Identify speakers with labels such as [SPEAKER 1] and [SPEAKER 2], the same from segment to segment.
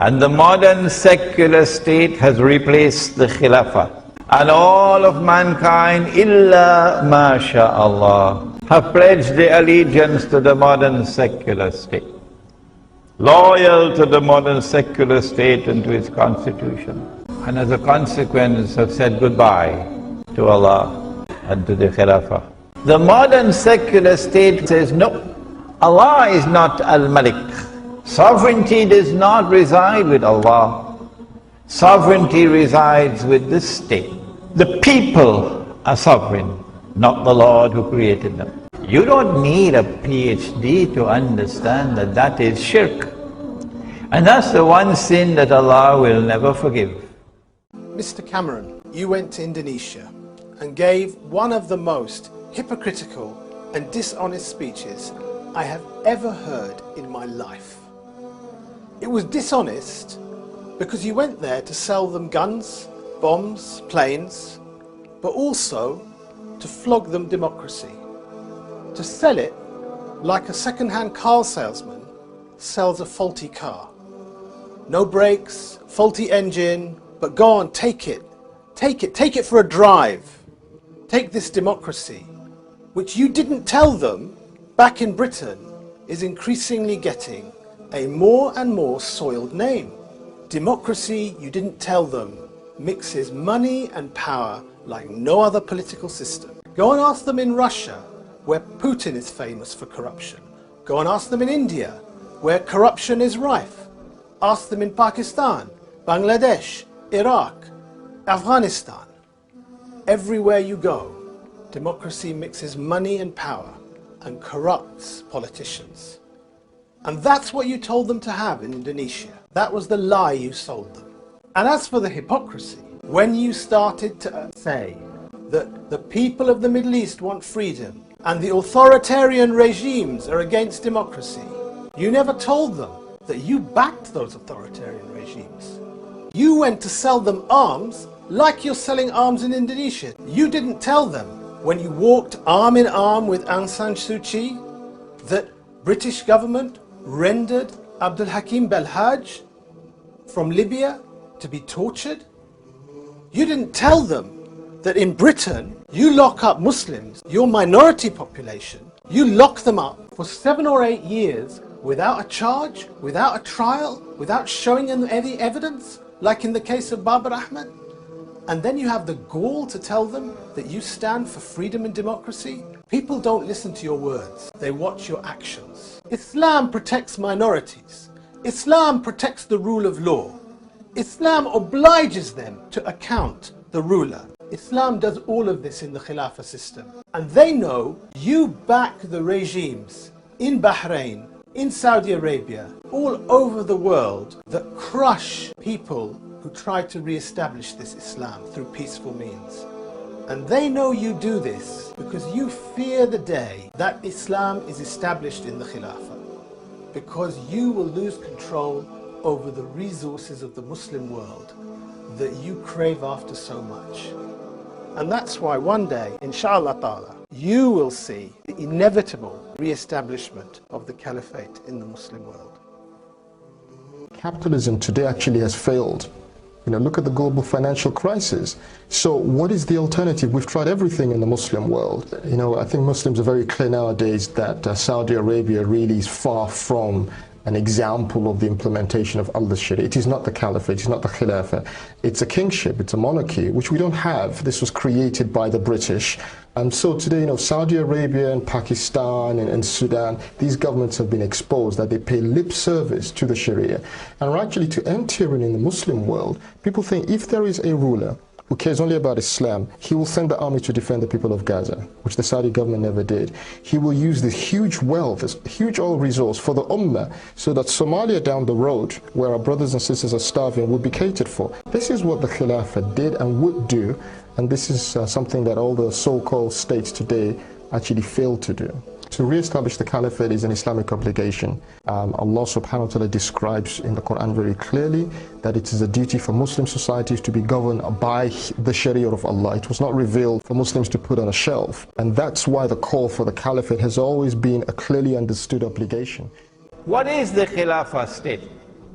[SPEAKER 1] And the modern secular state has replaced the Khilafah. And all of mankind, illa masha'Allah, have pledged their allegiance to the modern secular state. Loyal to the modern secular state and to its constitution. And as a consequence have said goodbye to Allah and to the Khilafah. The modern secular state says, no, Allah is not Al-Malik. Sovereignty does not reside with Allah. Sovereignty resides with this state. The people are sovereign, not the Lord who created them. You don't need a PhD to understand that that is shirk. And that's the one sin that Allah will never forgive.
[SPEAKER 2] Mr. Cameron, you went to Indonesia and gave one of the most hypocritical and dishonest speeches I have ever heard in my life. It was dishonest because you went there to sell them guns, bombs, planes, but also to flog them democracy. To sell it like a second-hand car salesman sells a faulty car. No brakes, faulty engine, but go on, take it for a drive. Take this democracy, which you didn't tell them back in Britain is increasingly getting a more and more soiled name. Democracy, you didn't tell them, mixes money and power like no other political system. Go and ask them in Russia, where Putin is famous for corruption. Go and ask them in India, where corruption is rife. Ask them in Pakistan, Bangladesh, Iraq, Afghanistan. Everywhere you go, democracy mixes money and power and corrupts politicians. And that's what you told them to have in Indonesia. That was the lie you sold them. And as for the hypocrisy, when you started to say that the people of the Middle East want freedom and the authoritarian regimes are against democracy, you never told them that you backed those authoritarian regimes. You went to sell them arms like you're selling arms in Indonesia. You didn't tell them when you walked arm in arm with Aung San Suu Kyi that British government rendered Abdul Hakim Belhaj from Libya to be tortured. You didn't tell them that in Britain you lock up Muslims, your minority population, you lock them up for 7 or 8 years without a charge, without a trial, without showing them any evidence, like in the case of Babar Ahmed. And then you have the gall to tell them that you stand for freedom and democracy. People don't listen to your words, they watch your actions. Islam protects minorities. Islam protects the rule of law. Islam obliges them to account the ruler. Islam does all of this in the Khilafah system. And they know you back the regimes in Bahrain, in Saudi Arabia, all over the world that crush people who try to re-establish this Islam through peaceful means. And they know you do this because you fear the day that Islam is established in the Khilafah, because you will lose control over the resources of the Muslim world that you crave after so much. And that's why one day, inshallah ta'ala, you will see the inevitable re-establishment of the caliphate in the Muslim world.
[SPEAKER 3] Capitalism today actually has failed. Look at the global financial crisis. So what is the alternative? We've tried everything in the Muslim world. I think Muslims are very clear nowadays that Saudi Arabia really is far from an example of the implementation of Allah's Sharia. It is not the caliphate, it's not the Khilafah. It's a kingship, it's a monarchy, which we don't have. This was created by the British. And so today, Saudi Arabia and Pakistan and Sudan, these governments have been exposed that they pay lip service to the Sharia. And actually to end tyranny in the Muslim world, people think if there is a ruler who cares only about Islam, he will send the army to defend the people of Gaza, which the Saudi government never did. He will use this huge wealth, this huge oil resource for the Ummah, so that Somalia down the road, where our brothers and sisters are starving, will be catered for. This is what the Khilafah did and would do, and this is something that all the so-called states today actually failed to do. To re-establish the caliphate is an Islamic obligation. Allah subhanahu wa ta'ala describes in the Quran very clearly that it is a duty for Muslim societies to be governed by the Sharia of Allah. It was not revealed for Muslims to put on a shelf. And that's why the call for the caliphate has always been a clearly understood obligation.
[SPEAKER 1] What is the Khilafah state?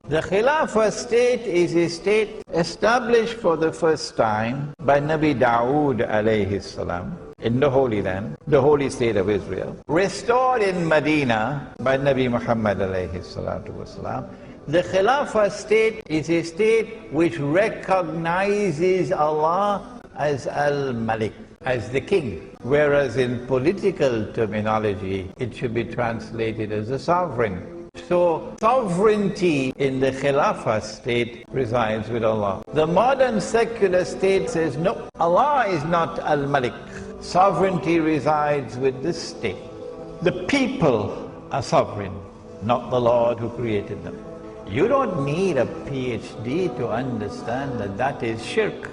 [SPEAKER 1] The Khilafah state is a state established for the first time by Nabi Dawood alayhi salam in the Holy Land, the holy state of Israel, restored in Medina by Nabi Muhammad alayhi salatu wasalam. The Khilafah state is a state which recognizes Allah as Al-Malik, as the king, whereas in political terminology it should be translated as a sovereign. So sovereignty in the Khilafah state resides with Allah. The modern secular state says no, Allah is not Al-Malik. Sovereignty resides with the state. The people are sovereign, not the Lord who created them. You don't need a PhD to understand that that is shirk.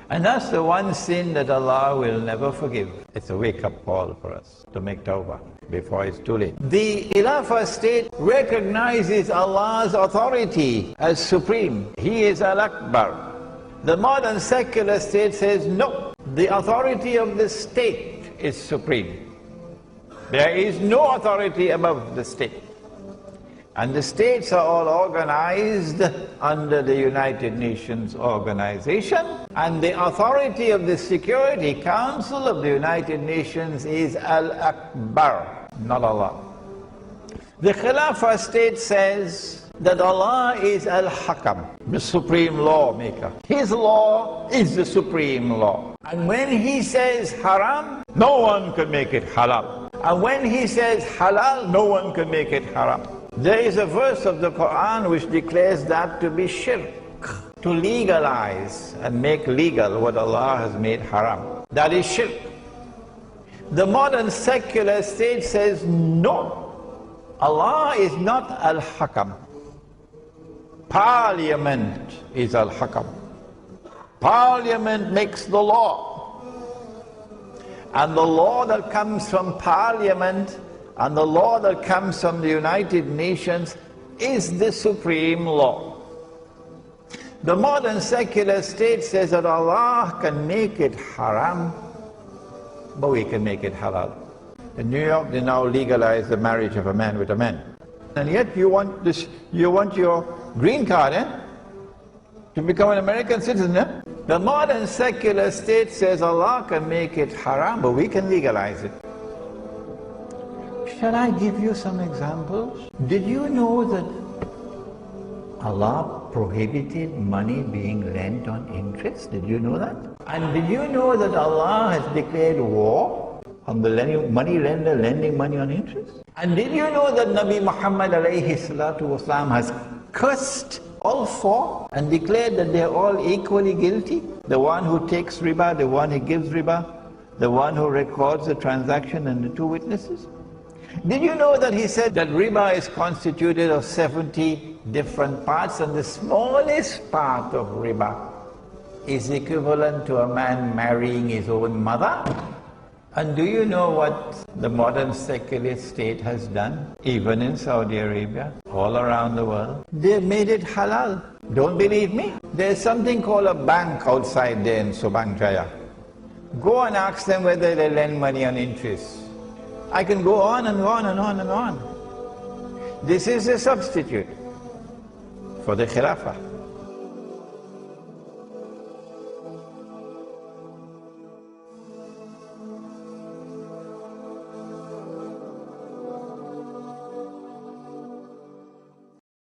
[SPEAKER 1] And that's the one sin that Allah will never forgive. It's a wake-up call for us to make tawbah before it's too late. The Khilafah state recognizes Allah's authority as supreme. He is Al-Akbar. The modern secular state says no, the authority of the state is supreme. There is no authority above the state. And the states are all organized under the United Nations organization, and the authority of the Security Council of the United Nations is Al-Akbar, not Allah. The Khilafah state says that Allah is Al-Hakam, the supreme lawmaker. His law is the supreme law. And when He says haram, no one can make it halal. And when He says halal, no one can make it haram. There is a verse of the Quran which declares that to be shirk, to legalize and make legal what Allah has made haram. That is shirk. The modern secular state says no, Allah is not Al-Hakam. Parliament is Al-Hakam. Parliament makes the law. And the law that comes from Parliament and the law that comes from the United Nations is the supreme law. The modern secular state says that Allah can make it haram, but we can make it halal. In New York, they now legalize the marriage of a man with a man. And yet you want this, you want your green card, to become an American citizen, The modern secular state says Allah can make it haram, but we can legalize it. Shall I give you some examples? Did you know that Allah prohibited money being lent on interest? Did you know that? And did you know that Allah has declared war on the money lender lending money on interest? And did you know that Nabi Muhammad alayhi salatu wasalam has cursed all four and declared that they are all equally guilty? The one who takes riba, the one who gives riba, the one who records the transaction, and the two witnesses. Did you know that he said that riba is constituted of 70 different parts, and the smallest part of riba is equivalent to a man marrying his own mother? And do you know what the modern secular state has done? Even in Saudi Arabia, all around the world, they've made it halal. Don't believe me? There's something called a bank outside there in Subang Jaya. Go and ask them whether they lend money on interest. I can go on and on and on and on. This is a substitute for the Khilafah.